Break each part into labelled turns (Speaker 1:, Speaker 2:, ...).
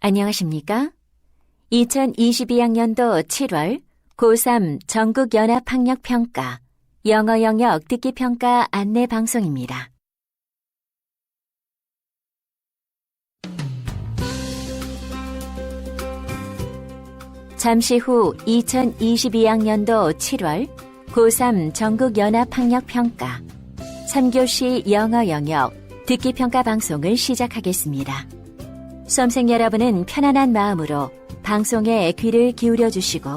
Speaker 1: 안녕하십니까? 2022학년도 7월 고3 전국연합학력평가 영어 영역 듣기평가 안내 방송입니다. 잠시 후 2022학년도 7월 고3 전국연합학력평가 3교시 영어 영역 듣기평가 방송을 시작하겠습니다. 수험생 여러분은 편안한 마음으로 방송에 귀를 기울여 주시고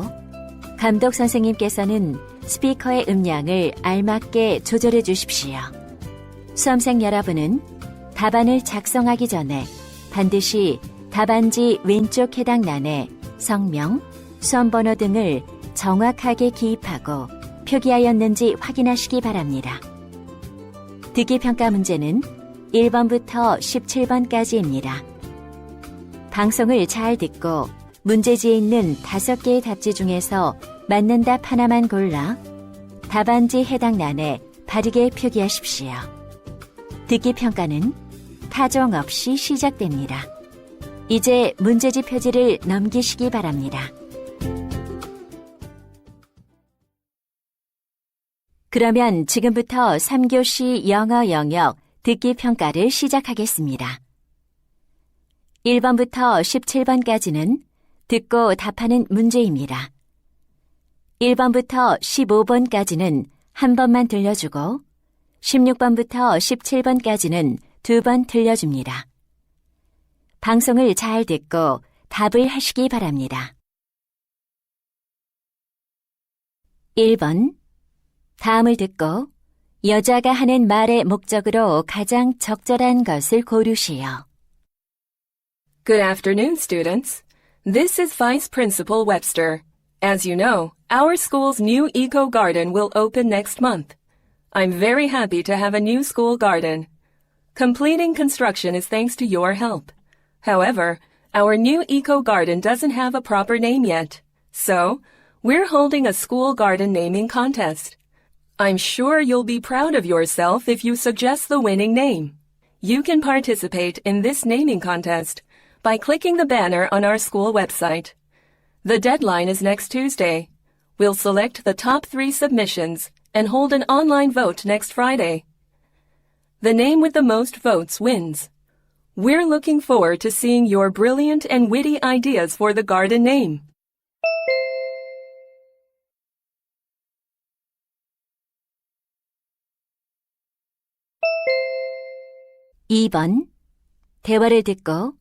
Speaker 1: 감독 선생님께서는 스피커의 음량을 알맞게 조절해 주십시오. 수험생 여러분은 답안을 작성하기 전에 반드시 답안지 왼쪽 해당欄에 성명, 수험번호 등을 정확하게 기입하고 표기하였는지 확인하시기 바랍니다. 듣기평가 문제는 1번부터 17번까지입니다. 방송을 잘 듣고 문제지에 있는 5개의 답지 중에서 맞는 답 하나만 골라 답안지 해당欄에 바르게 표기하십시오. 듣기평가는 타종 없이 시작됩니다. 이제 문제지 표지를 넘기시기 바랍니다. 그러면 지금부터 3교시 영어 영역 듣기평가를 시작하겠습니다. 1번부터 17번까지는 듣고 답하는 문제입니다. 1번부터 15번까지는 한 번만 들려주고 16번부터 17번까지는 2번 들려줍니다. 방송을 잘 듣고 답을 하시기 바랍니다. 1번. 다음을 듣고 여자가 하는 말의 목적으로 가장 적절한 것을 고르시오.
Speaker 2: Good afternoon, students. This is Vice Principal Webster. As you know, our school's new eco garden will open next month. I'm very happy to have a new school garden. Completing construction is thanks to your help. However, our new eco garden doesn't have a proper name yet. So, we're holding a school garden naming contest. I'm sure you'll be proud of yourself if you suggest the winning name. You can participate in this naming contest by clicking the banner on our school website. The deadline is next Tuesday. We'll select the top 3 submissions and hold an online vote next Friday. The name with the most votes wins. We're looking forward to seeing your brilliant and witty ideas for the garden name.
Speaker 1: (2번) 대화를 듣고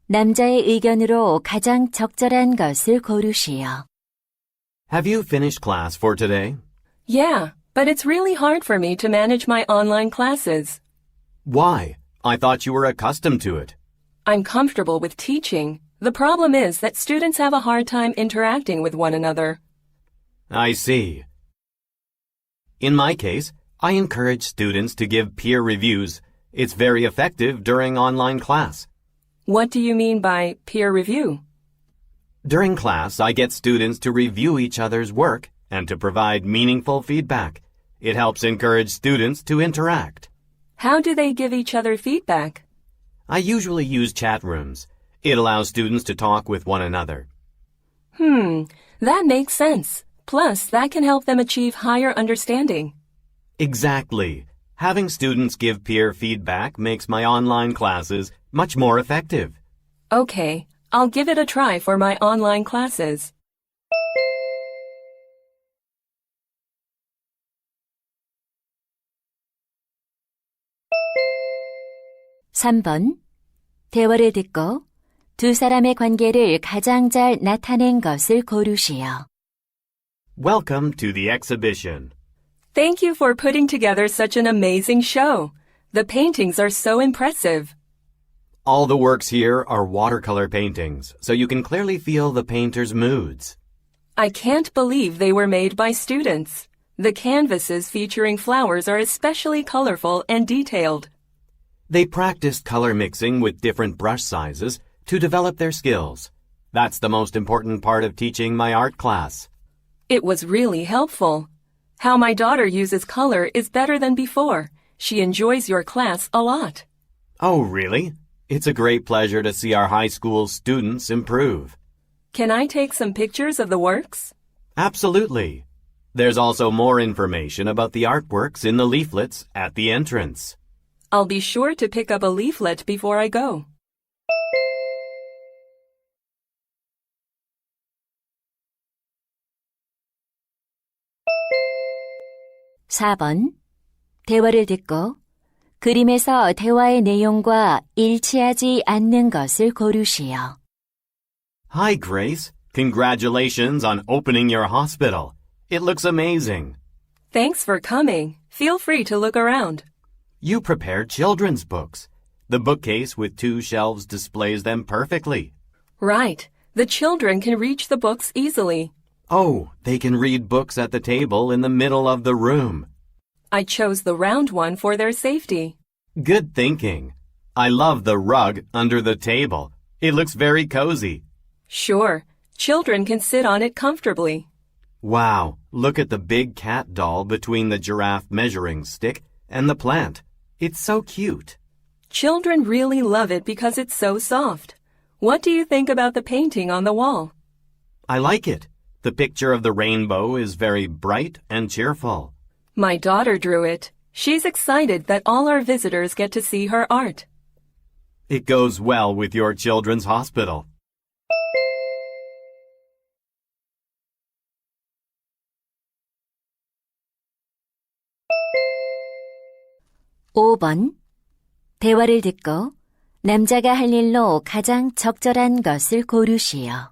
Speaker 1: 남자의 의견으로 가장 적절한 것을 고르시오.
Speaker 3: Have you finished class for today?
Speaker 2: Yeah, but it's really hard for me to manage my online classes.
Speaker 3: Why? I thought you were accustomed to it.
Speaker 2: I'm comfortable with teaching. The problem is that students have a hard time interacting with one another.
Speaker 3: I see. In my case, I encourage students to give peer reviews. It's very effective during online class.
Speaker 2: What do you mean by peer review?
Speaker 3: During class, I get students to review each other's work and to provide meaningful feedback. It helps encourage students to interact.
Speaker 2: How do they give each other feedback?
Speaker 3: I usually use chat rooms. It allows students to talk with one another.
Speaker 2: That makes sense. Plus, that can help them achieve higher understanding.
Speaker 3: Exactly. Having students give peer feedback makes my online classes much more effective.
Speaker 2: Okay, I'll give it a try for my online classes.
Speaker 1: (3번) 대화를 듣고 두 사람의 관계를 가장 잘 나타낸 것을 고르시오.
Speaker 3: Welcome to the exhibition.
Speaker 2: Thank you for putting together such an amazing show. The paintings are so impressive.
Speaker 3: All the works here are watercolor paintings, so you can clearly feel the painter's moods.
Speaker 2: I can't believe they were made by students. The canvases featuring flowers are especially colorful and detailed.
Speaker 3: They practiced color mixing with different brush sizes to develop their skills. That's the most important part of teaching my art class.
Speaker 2: It was really helpful. How my daughter uses color is better than before. She enjoys your class a lot.
Speaker 3: Oh, really? It's a great pleasure to see our high school students improve.
Speaker 2: Can I take some pictures of the works?
Speaker 3: Absolutely. There's also more information about the artworks in the leaflets at the entrance.
Speaker 2: I'll be sure to pick up a leaflet before I go.
Speaker 1: (4번) 대화를 듣고 그림에서 대화의 내용과 일치하지 않는 것을 고르시오.
Speaker 3: Hi, Grace. Congratulations on opening your hospital. It looks amazing.
Speaker 2: Thanks for coming. Feel free to look around.
Speaker 3: You prepared children's books. The bookcase with 2 shelves displays them perfectly.
Speaker 2: Right. The children can reach the books easily.
Speaker 3: Oh, they can read books at the table in the middle of the room.
Speaker 2: I chose the round one for their safety.
Speaker 3: Good thinking. I love the rug under the table. It looks very cozy.
Speaker 2: Sure. Children can sit on it comfortably.
Speaker 3: Wow, look at the big cat doll between the giraffe measuring stick and the plant. It's so cute.
Speaker 2: Children really love it because it's so soft. What do you think about the painting on the wall?
Speaker 3: I like it. The picture of the rainbow is very bright and cheerful.
Speaker 2: My daughter drew it. She's excited that all our visitors get to see her art.
Speaker 3: It goes well with your children's hospital.
Speaker 1: (5번) 대화를 듣고 남자가 할 일로 가장 적절한 것을 고르시오.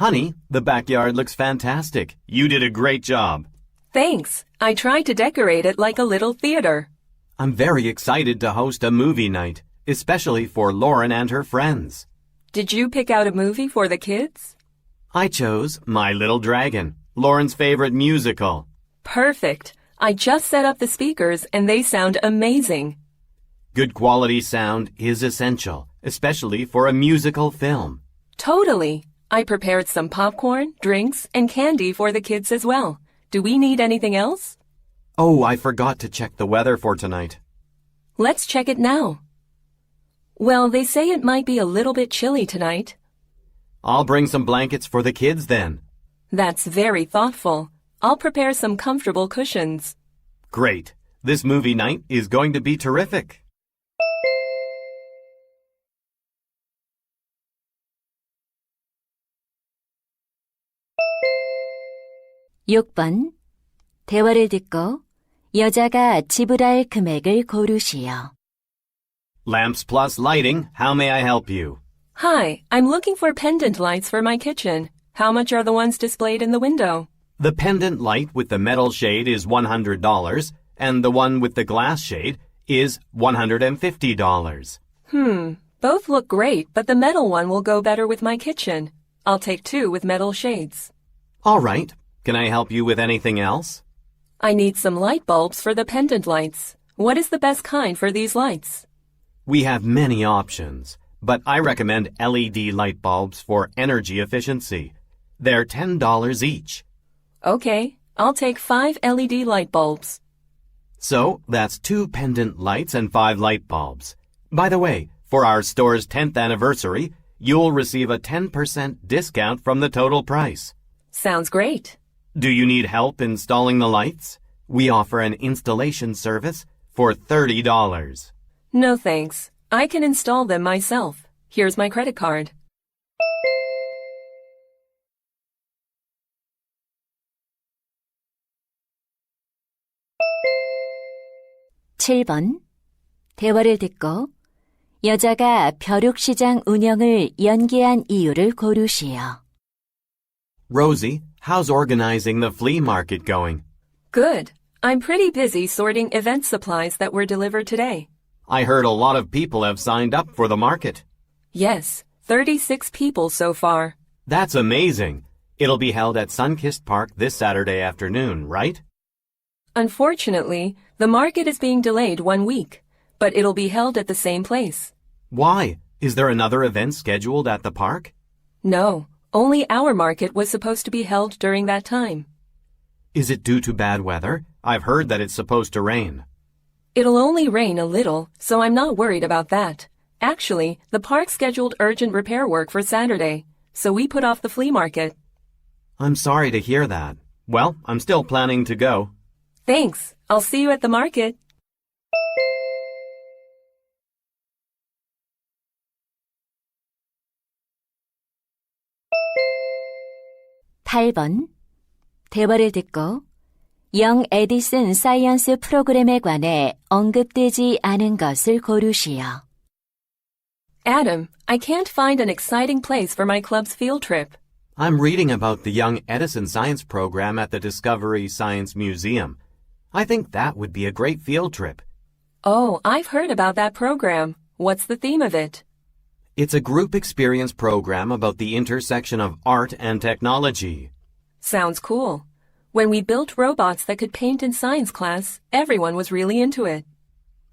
Speaker 3: Honey, the backyard looks fantastic. You did a great job.
Speaker 2: Thanks. I tried to decorate it like a little theater.
Speaker 3: I'm very excited to host a movie night, especially for Lauren and her friends.
Speaker 2: Did you pick out a movie for the kids?
Speaker 3: I chose My Little Dragon, Lauren's favorite musical.
Speaker 2: Perfect. I just set up the speakers and they sound amazing.
Speaker 3: Good quality sound is essential, especially for a musical film.
Speaker 2: Totally. I prepared some popcorn, drinks, and candy for the kids as well. Do we need anything else?
Speaker 3: Oh, I forgot to check the weather for tonight.
Speaker 2: Let's check it now. Well, they say it might be a little bit chilly tonight.
Speaker 3: I'll bring some blankets for the kids then.
Speaker 2: That's very thoughtful. I'll prepare some comfortable cushions.
Speaker 3: Great. This movie night is going to be terrific.
Speaker 1: (6번) 대화를 듣고 여자가 지불할 금액을 고르시오.
Speaker 3: Lamps Plus Lighting, how may I help you?
Speaker 2: Hi, I'm looking for pendant lights for my kitchen. How much are the ones displayed in the window?
Speaker 3: The pendant light with the metal shade is $100, and the one with the glass shade is $150.
Speaker 2: Both look great, but the metal one will go better with my kitchen. I'll take 2 with metal shades.
Speaker 3: All right. Can I help you with anything else?
Speaker 2: I need some light bulbs for the pendant lights. What is the best kind for these lights?
Speaker 3: We have many options, but I recommend LED light bulbs for energy efficiency. They're $10 each.
Speaker 2: Okay, I'll take 5 LED light bulbs.
Speaker 3: So that's 2 pendant lights and 5 light bulbs. By the way, for our store's 10th anniversary, you'll receive a 10% discount from the total price.
Speaker 2: Sounds great.
Speaker 3: Do you need help installing the lights? We offer an installation service for $30.
Speaker 2: No thanks. I can install them myself. Here's my credit card.
Speaker 1: (7번) 대화를 듣고 여자가 벼룩시장 운영을 연기한 이유를 고르시오.
Speaker 3: Rosie, how's organizing the flea market going?
Speaker 2: Good. I'm pretty busy sorting event supplies that were delivered today.
Speaker 3: I heard a lot of people have signed up for the market.
Speaker 2: Yes, 36 people so far.
Speaker 3: That's amazing. It'll be held at Sunkist Park this Saturday afternoon, right?
Speaker 2: Unfortunately, the market is being delayed 1 week, but it'll be held at the same place.
Speaker 3: Why? Is there another event scheduled at the park?
Speaker 2: No, only our market was supposed to be held during that time.
Speaker 3: Is it due to bad weather? I've heard that it's supposed to rain.
Speaker 2: It'll only rain a little, so I'm not worried about that. Actually, the park scheduled urgent repair work for Saturday, so we put off the flea market.
Speaker 3: I'm sorry to hear that. Well, I'm still planning to go.
Speaker 2: Thanks. I'll see you at the market.
Speaker 1: (8번) 대화를 듣고 영 에디슨 사이언스 프로그램에 관해 언급되지 않은 것을 고르시오.
Speaker 2: Adam, I can't find an exciting place for my club's field trip.
Speaker 3: I'm reading about the Young Edison Science Program at the Discovery Science Museum. I think that would be a great field trip.
Speaker 2: Oh, I've heard about that program. What's the theme of it?
Speaker 3: It's a group experience program about the intersection of art and technology.
Speaker 2: Sounds cool. When we built robots that could paint in science class, everyone was really into it.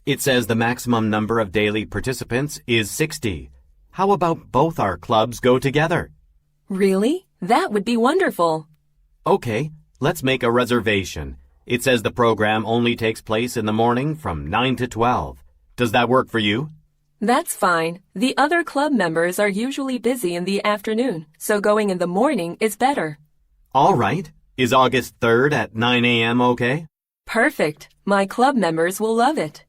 Speaker 3: It says the maximum number of daily participants is 60. How about both our clubs go together?
Speaker 2: Really? That would be wonderful.
Speaker 3: Okay, let's make a reservation. It says the program only takes place in the morning from 9 to 12. Does that work for you?
Speaker 2: That's fine. The other club members are usually busy in the afternoon, so going in the morning is better.
Speaker 3: All right. Is August 3rd at 9 a.m. okay?
Speaker 2: Perfect. My club members will love it.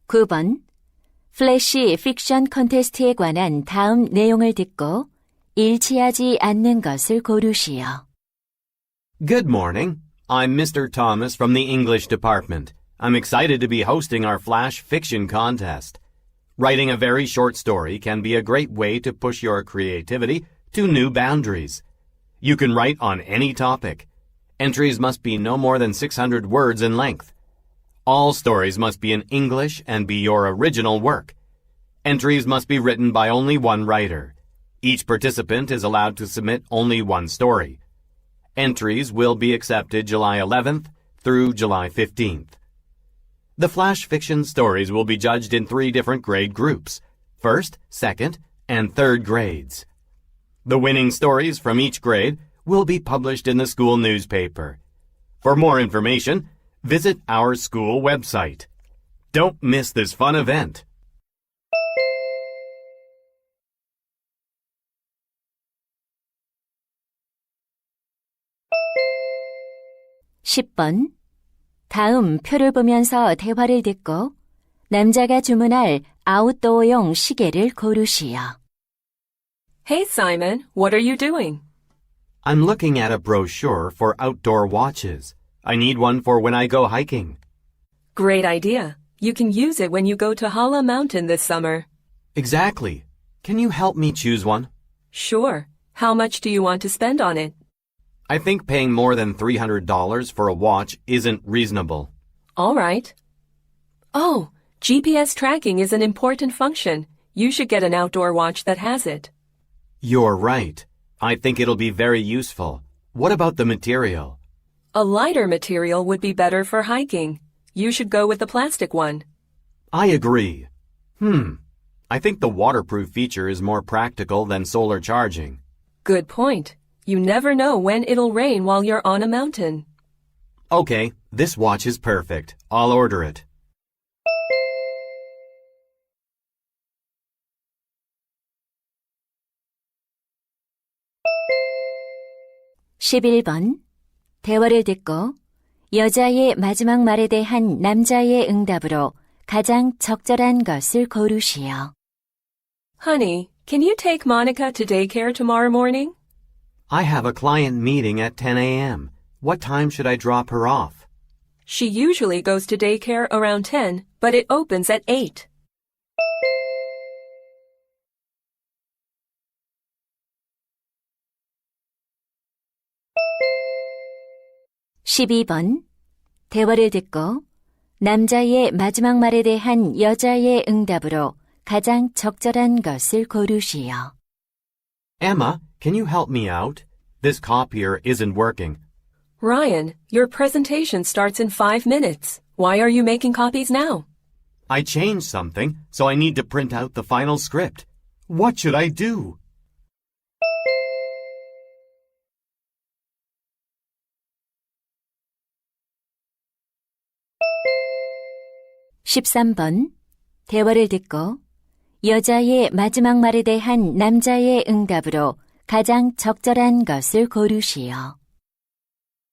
Speaker 1: (9번) 플래시 픽션 컨테스트에 관한 다음 내용을 듣고 일치하지 않는 것을 고르시오.
Speaker 3: Good morning. I'm Mr. Thomas from the English department. I'm excited to be hosting our Flash Fiction contest. Writing a very short story can be a great way to push your creativity to new boundaries. You can write on any topic. Entries must be no more than 600 words in length. All stories must be in English and be your original work. Entries must be written by only one writer. Each participant is allowed to submit only one story. Entries will be accepted July 11th through July 15th. The Flash Fiction stories will be judged in 3 different grade groups, 1st, 2nd, and 3rd grades. The winning stories from each grade will be published in the school newspaper. For more information, visit our school website. Don't miss this fun event.
Speaker 1: (10번) 다음 표를 보면서 대화를 듣고 남자가 주문할 아웃도어용 시계를 고르시오.
Speaker 2: Hey Simon, what are you doing?
Speaker 3: I'm looking at a brochure for outdoor watches. I need one for when I go hiking.
Speaker 2: Great idea. You can use it when you go to Hala Mountain this summer.
Speaker 3: Exactly. Can you help me choose one?
Speaker 2: Sure. How much do you want to spend on it?
Speaker 3: I think paying more than $300 for a watch isn't reasonable.
Speaker 2: All right. Oh, GPS tracking is an important function. You should get an outdoor watch that has it.
Speaker 3: You're right. I think it'll be very useful. What about the material?
Speaker 2: A lighter material would be better for hiking. You should go with the plastic one.
Speaker 3: I agree. I think the waterproof feature is more practical than solar charging.
Speaker 2: Good point. You never know when it'll rain while you're on a mountain.
Speaker 3: Okay, this watch is perfect. I'll order it.
Speaker 1: (11번) 대화를 듣고 여자의 마지막 말에 대한 남자의 응답으로 가장 적절한 것을 고르시오.
Speaker 2: Honey, can you take Monica to daycare tomorrow morning?
Speaker 3: I have a client meeting at 10 a.m. What time should I drop her off?
Speaker 2: She usually goes to daycare around 10, but it opens at 8.
Speaker 1: (12번) 대화를 듣고 남자의 마지막 말에 대한 여자의 응답으로 가장 적절한 것을 고르시오.
Speaker 3: Emma, can you help me out? This copier isn't working.
Speaker 2: Ryan, your presentation starts in 5 minutes. Why are you making copies now?
Speaker 3: I changed something, so I need to print out the final script. What should I do?
Speaker 1: 13번. 대화를 듣고 여자의 마지막 말에 대한 남자의 응답으로 가장 적절한 것을 고르시오.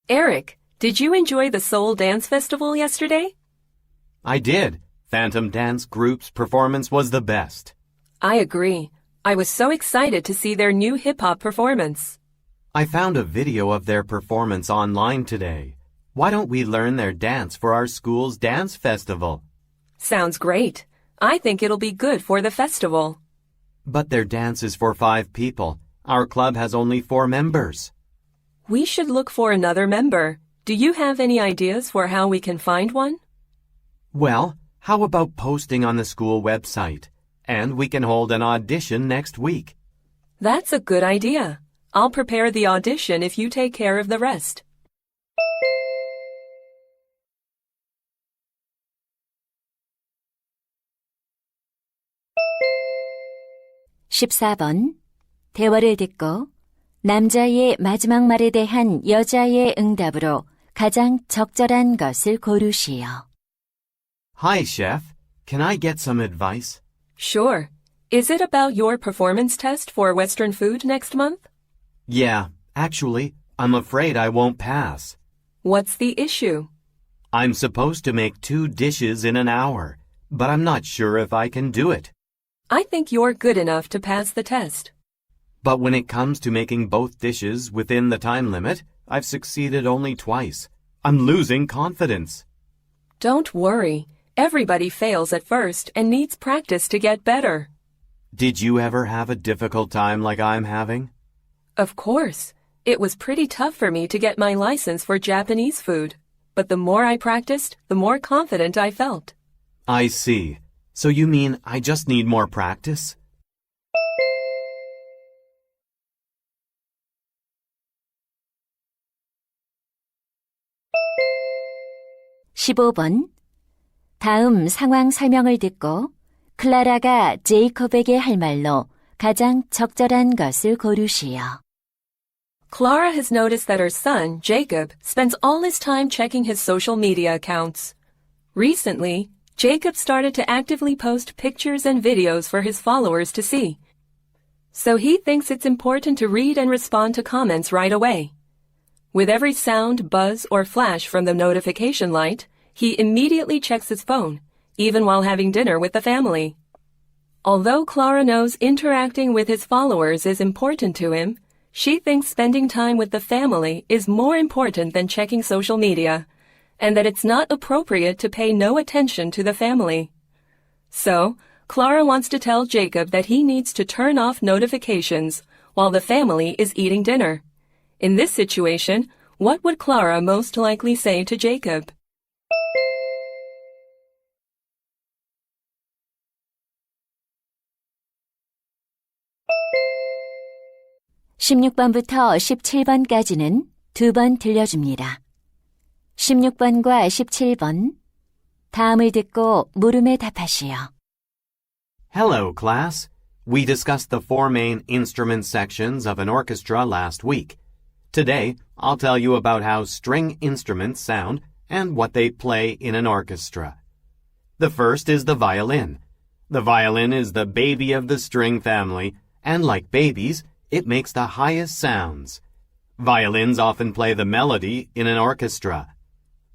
Speaker 2: Eric, did you enjoy the Seoul Dance Festival yesterday?
Speaker 3: I did. Phantom Dance Group's performance was the best.
Speaker 2: I agree. I was so excited to see their new hip-hop performance.
Speaker 3: I found a video of their performance online today. Why don't we learn their dance for our school's dance festival?
Speaker 2: Sounds great. I think it'll be good for the festival.
Speaker 3: But their dance is for 5 people. Our club has only 4 members.
Speaker 2: We should look for another member. Do you have any ideas for how we can find one?
Speaker 3: Well, how about posting on the school website? And we can hold an audition next week.
Speaker 2: That's a good idea. I'll prepare the audition if you take care of the rest.
Speaker 1: (14번) 대화를 듣고 남자의 마지막 말에 대한 여자의 응답으로 가장 적절한 것을 고르시오.
Speaker 3: Hi, chef. Can I get some advice?
Speaker 2: Sure. Is it about your performance test for Western food next month?
Speaker 3: Yeah, actually, I'm afraid I won't pass.
Speaker 2: What's the issue?
Speaker 3: I'm supposed to make 2 dishes in an hour, but I'm not sure if I can do it.
Speaker 2: I think you're good enough to pass the test.
Speaker 3: But when it comes to making both dishes within the time limit, I've succeeded only twice. I'm losing confidence.
Speaker 2: Don't worry. Everybody fails at first and needs practice to get better.
Speaker 3: Did you ever have a difficult time like I'm having?
Speaker 2: Of course. It was pretty tough for me to get my license for Japanese food. But the more I practiced, the more confident I felt.
Speaker 3: I see. So you mean I just need more practice?
Speaker 1: (15번) 다음 상황 설명을 듣고 클라라가 제이콥에게 할 말로 가장 적절한 것을 고르시오.
Speaker 2: Clara has noticed that her son, Jacob, spends all his time checking his social media accounts. Recently, Jacob started to actively post pictures and videos for his followers to see. So he thinks it's important to read and respond to comments right away. With every sound, buzz, or flash from the notification light, he immediately checks his phone, even while having dinner with the family. Although Clara knows interacting with his followers is important to him, she thinks spending time with the family is more important than checking social media, and that it's not appropriate to pay no attention to the family. So, Clara wants to tell Jacob that he needs to turn off notifications while the family is eating dinner. In this situation, what would Clara most likely say to Jacob?
Speaker 1: (16번부터 17번까지는 2번 들려줍니다. 16번과 17번 다음을 듣고 물음에 답하시오.
Speaker 3: Hello, class. We discussed the 4 main instrument sections of an orchestra last week. Today, I'll tell you about how string instruments sound and what they play in an orchestra. The first is the violin. The violin is the baby of the string family, and like babies, it makes the highest sounds. Violins often play the melody in an orchestra.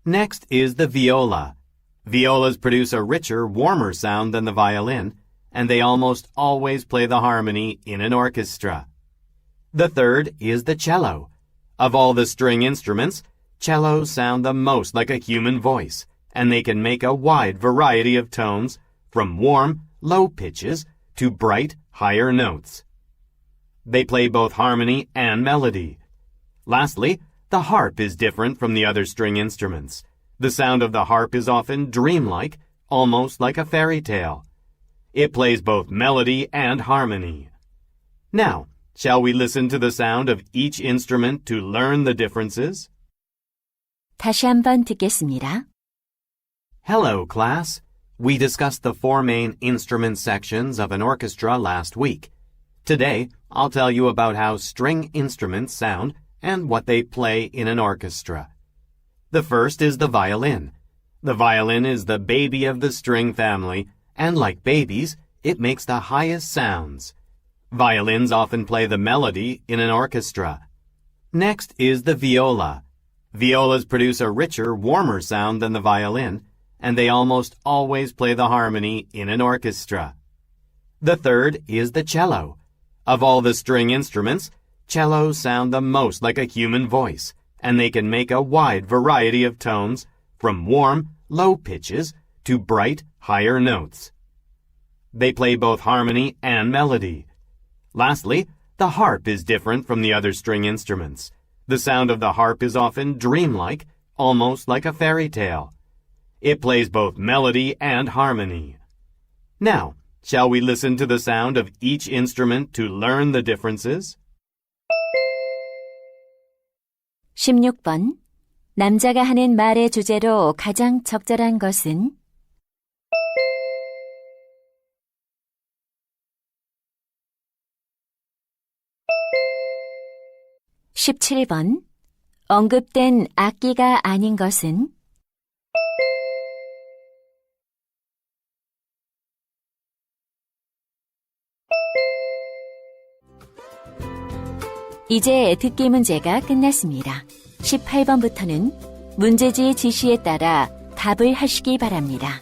Speaker 3: Next is the viola. Violas produce a richer, warmer sound than the violin, and they almost always play the harmony in an orchestra. The third is the cello. Of all the string instruments, cellos sound the most like a human voice, and they can make a wide variety of tones, from warm, low pitches to bright, higher notes. They play both harmony and melody. Lastly, the harp is different from the other string instruments. The sound of the harp is often dreamlike, almost like a fairy tale. It plays both melody and harmony. Now, shall we listen to the sound of each instrument to learn the differences?
Speaker 1: 다시 한번 듣겠습니다.
Speaker 3: Hello, class. We discussed the 4 main instrument sections of an orchestra last week. Today, I'll tell you about how string instruments sound and what they play in an orchestra. The first is the violin. The violin is the baby of the string family, and like babies, it makes the highest sounds. Violins often play the melody in an orchestra. Next is the viola. Violas produce a richer, warmer sound than the violin, and they almost always play the harmony in an orchestra. The third is the cello. Of all the string instruments, cellos sound the most like a human voice, and they can make a wide variety of tones, from warm, low pitches to bright, higher notes. They play both harmony and melody. Lastly, the harp is different from the other string instruments. The sound of the harp is often dreamlike, almost like a fairy tale. It plays both melody and harmony. Now, shall we listen to the sound of each instrument to learn the differences?
Speaker 1: 16번. 남자가 하는 말의 주제로 가장 적절한 것은? 17번. 언급된 악기가 아닌 것은? '이제 듣기 문제가 끝났습니다. 18번부터는 문제지의 지시에 따라 답을 하시기 바랍니다.